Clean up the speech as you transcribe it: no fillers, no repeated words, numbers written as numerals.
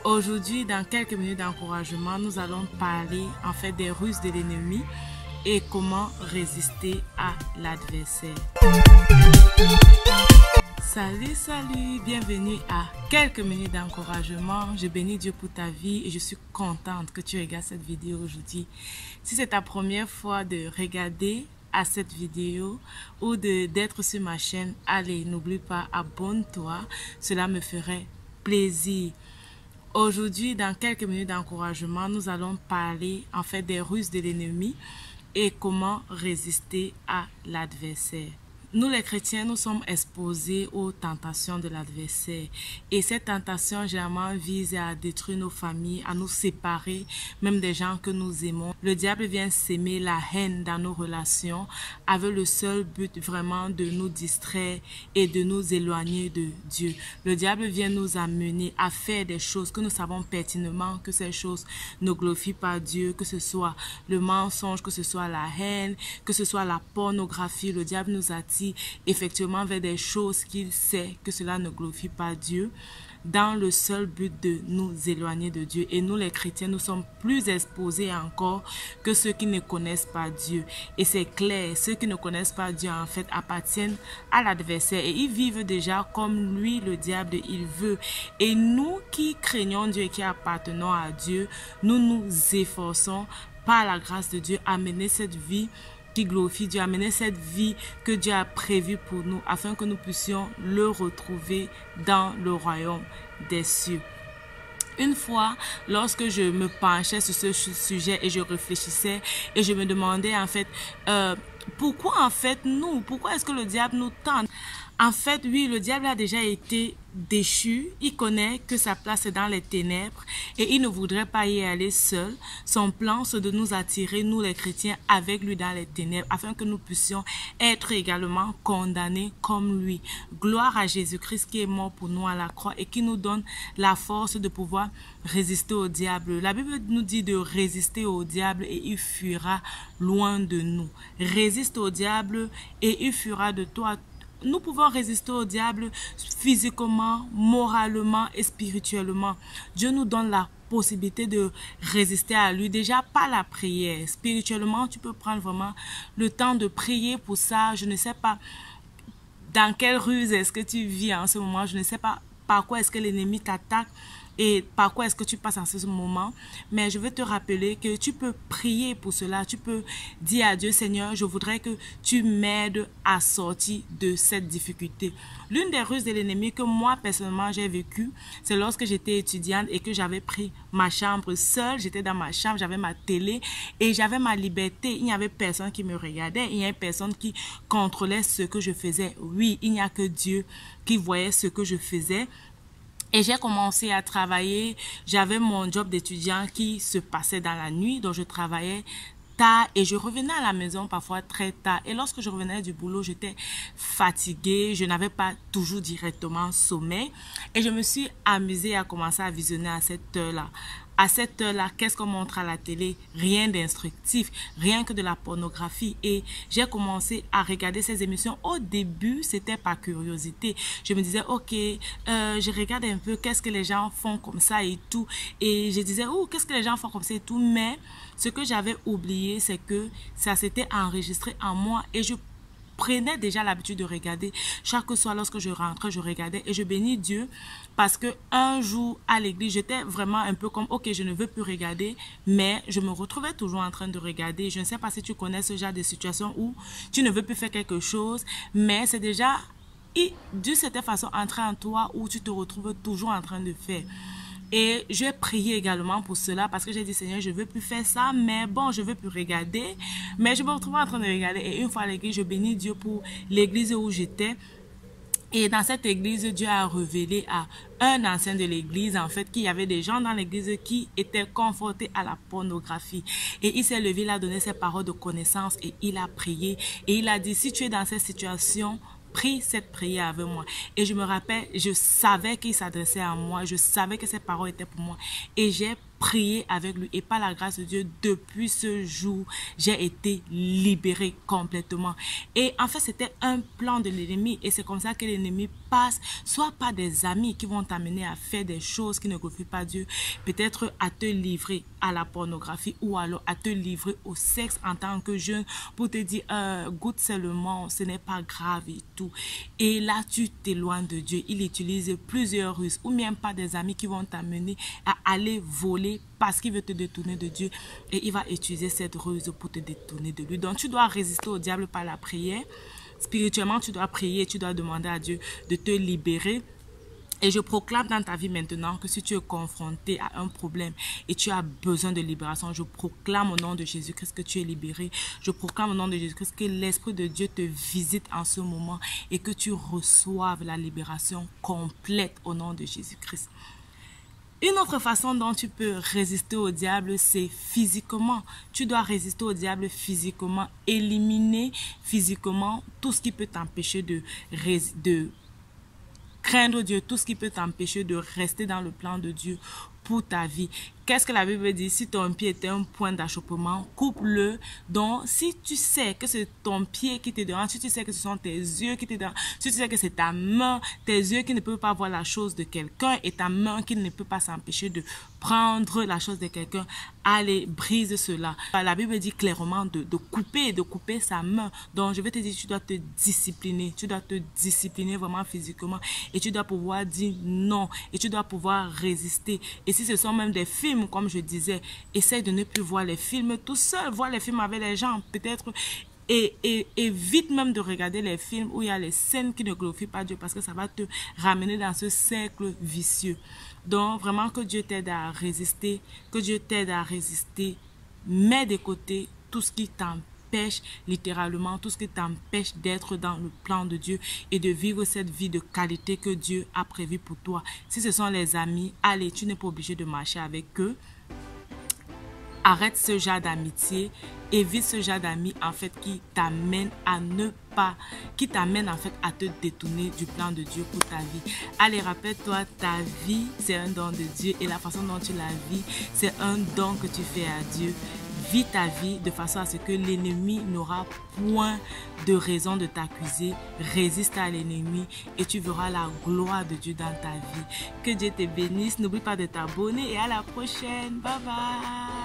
Aujourd'hui, dans quelques minutes d'encouragement, nous allons parler en fait des ruses de l'ennemi et comment résister à l'adversaire. Salut, bienvenue à quelques minutes d'encouragement. Je bénis Dieu pour ta vie et je suis contente que tu regardes cette vidéo aujourd'hui. Si c'est ta première fois de regarder à cette vidéo ou d'être sur ma chaîne, allez, n'oublie pas, abonne-toi, cela me ferait plaisir. Aujourd'hui, dans quelques minutes d'encouragement, nous allons parler en fait des ruses de l'ennemi et comment résister à l'adversaire. Nous les chrétiens, nous sommes exposés aux tentations de l'adversaire. Et cette tentation, généralement, vise à détruire nos familles, à nous séparer, même des gens que nous aimons. Le diable vient s'aimer la haine dans nos relations, avec le seul but vraiment de nous distraire et de nous éloigner de Dieu. Le diable vient nous amener à faire des choses que nous savons pertinemment que ces choses ne glorifient pas Dieu, que ce soit le mensonge, que ce soit la haine, que ce soit la pornographie. Le diable nous attire effectivement vers des choses qu'il sait que cela ne glorifie pas Dieu, dans le seul but de nous éloigner de Dieu. Et nous les chrétiens, nous sommes plus exposés encore que ceux qui ne connaissent pas Dieu. Et c'est clair, ceux qui ne connaissent pas Dieu en fait appartiennent à l'adversaire et ils vivent déjà comme lui, le diable, il veut. Et nous qui craignons Dieu et qui appartenons à Dieu, nous nous efforçons par la grâce de Dieu à mener cette vie qui glorifie Dieu, amener cette vie que Dieu a prévue pour nous afin que nous puissions le retrouver dans le royaume des cieux. Une fois, lorsque je me penchais sur ce sujet et je réfléchissais et je me demandais en fait pourquoi est-ce que le diable nous tente? En fait, oui, le diable a déjà été déchu. Il connaît que sa place est dans les ténèbres et il ne voudrait pas y aller seul. Son plan, c'est de nous attirer, nous les chrétiens, avec lui dans les ténèbres, afin que nous puissions être également condamnés comme lui. Gloire à Jésus-Christ qui est mort pour nous à la croix et qui nous donne la force de pouvoir résister au diable. La Bible nous dit de résister au diable et il fuira loin de nous. Résiste au diable et il fuira de toi. Nous pouvons résister au diable physiquement, moralement et spirituellement. Dieu nous donne la possibilité de résister à lui. Déjà, par la prière. Spirituellement, tu peux prendre vraiment le temps de prier pour ça. Je ne sais pas dans quelle ruse est-ce que tu vis en ce moment. Je ne sais pas par quoi est-ce que l'ennemi t'attaque et par quoi est-ce que tu passes en ce moment. Mais je veux te rappeler que tu peux prier pour cela. Tu peux dire à Dieu, Seigneur, je voudrais que tu m'aides à sortir de cette difficulté. L'une des ruses de l'ennemi que moi, personnellement, j'ai vécu, c'est lorsque j'étais étudiante et que j'avais pris ma chambre seule. J'étais dans ma chambre, j'avais ma télé et j'avais ma liberté. Il n'y avait personne qui me regardait. Il n'y avait personne qui contrôlait ce que je faisais. Oui, il n'y a que Dieu qui voyait ce que je faisais. Et j'ai commencé à travailler. J'avais mon job d'étudiant qui se passait dans la nuit, donc je travaillais tard et je revenais à la maison parfois très tard. Et lorsque je revenais du boulot, j'étais fatiguée, je n'avais pas toujours directement sommeil. Et je me suis amusée à commencer à visionner à cette heure-là. À cette heure-là, qu'est-ce qu'on montre à la télé? Rien d'instructif, rien que de la pornographie. Et j'ai commencé à regarder ces émissions. Au début, c'était par curiosité. Je me disais, ok, je regarde un peu qu'est-ce que les gens font comme ça et tout. Et je disais, oh, qu'est-ce que les gens font comme ça et tout. Mais ce que j'avais oublié, c'est que ça s'était enregistré en moi et je prenais déjà l'habitude de regarder. Chaque soir, lorsque je rentrais, je regardais et je bénis Dieu parce que un jour à l'église, j'étais vraiment un peu comme, ok, je ne veux plus regarder, mais je me retrouvais toujours en train de regarder. Je ne sais pas si tu connais ce genre de situation où tu ne veux plus faire quelque chose, mais c'est déjà, d'une certaine façon, entré en toi où tu te retrouves toujours en train de faire. Et j'ai prié également pour cela parce que j'ai dit, Seigneur, je ne veux plus faire ça, mais bon, je ne veux plus regarder. Mais je me retrouvais en train de regarder. Et une fois à l'église, je bénis Dieu pour l'église où j'étais. Et dans cette église, Dieu a révélé à un ancien de l'église, en fait, qu'il y avait des gens dans l'église qui étaient confrontés à la pornographie. Et il s'est levé, il a donné ses paroles de connaissance et il a prié. Et il a dit, si tu es dans cette situation, prie cette prière avec moi. Et je me rappelle, je savais qu'il s'adressait à moi, je savais que ces paroles étaient pour moi. Et j'ai prié avec lui et par la grâce de Dieu, depuis ce jour, j'ai été libérée complètement. Et en fait, c'était un plan de l'ennemi et c'est comme ça que l'ennemi passe, soit par des amis qui vont t'amener à faire des choses qui ne glorifient pas Dieu, peut-être à te livrer à la pornographie ou alors à te livrer au sexe en tant que jeune pour te dire goûte seulement, ce n'est pas grave et tout. Et là, tu t'éloignes de Dieu. Il utilise plusieurs ruses ou même pas des amis qui vont t'amener à aller voler parce qu'il veut te détourner de Dieu et il va utiliser cette ruse pour te détourner de lui. Donc, tu dois résister au diable par la prière. Spirituellement, tu dois prier, tu dois demander à Dieu de te libérer. Et je proclame dans ta vie maintenant que si tu es confronté à un problème et tu as besoin de libération, je proclame au nom de Jésus-Christ que tu es libéré. Je proclame au nom de Jésus-Christ que l'Esprit de Dieu te visite en ce moment et que tu reçoives la libération complète au nom de Jésus-Christ. Une autre façon dont tu peux résister au diable, c'est physiquement. Tu dois résister au diable physiquement, éliminer physiquement tout ce qui peut t'empêcher de craindre Dieu, tout ce qui peut t'empêcher de rester dans le plan de Dieu pour ta vie. Qu'est-ce que la Bible dit? Si ton pied était un point d'achoppement, coupe-le. Donc, si tu sais que c'est ton pied qui te dérange, si tu sais que ce sont tes yeux qui te dérangent, si tu sais que c'est ta main, tes yeux qui ne peuvent pas voir la chose de quelqu'un et ta main qui ne peut pas s'empêcher de prendre la chose de quelqu'un, allez, brise cela. La Bible dit clairement de couper sa main. Donc, je vais te dire, tu dois te discipliner. Tu dois te discipliner vraiment physiquement et tu dois pouvoir dire non et tu dois pouvoir résister. Et si ce sont même des films, comme je disais, essaye de ne plus voir les films tout seul, voir les films avec les gens, peut-être, et évite même de regarder les films où il y a les scènes qui ne glorifient pas Dieu, parce que ça va te ramener dans ce cercle vicieux. Donc, vraiment, que Dieu t'aide à résister, que Dieu t'aide à résister, mets de côté tout ce qui t'empêche, littéralement, tout ce qui t'empêche d'être dans le plan de Dieu et de vivre cette vie de qualité que Dieu a prévue pour toi. Si ce sont les amis, allez, tu n'es pas obligé de marcher avec eux. Arrête ce genre d'amitié, évite ce genre d'amis en fait qui t'amène à qui t'amène en fait à te détourner du plan de Dieu pour ta vie. Allez, rappelle-toi, ta vie c'est un don de Dieu et la façon dont tu la vis, c'est un don que tu fais à Dieu. Vis ta vie de façon à ce que l'ennemi n'aura point de raison de t'accuser. Résiste à l'ennemi et tu verras la gloire de Dieu dans ta vie. Que Dieu te bénisse. N'oublie pas de t'abonner et à la prochaine. Bye bye.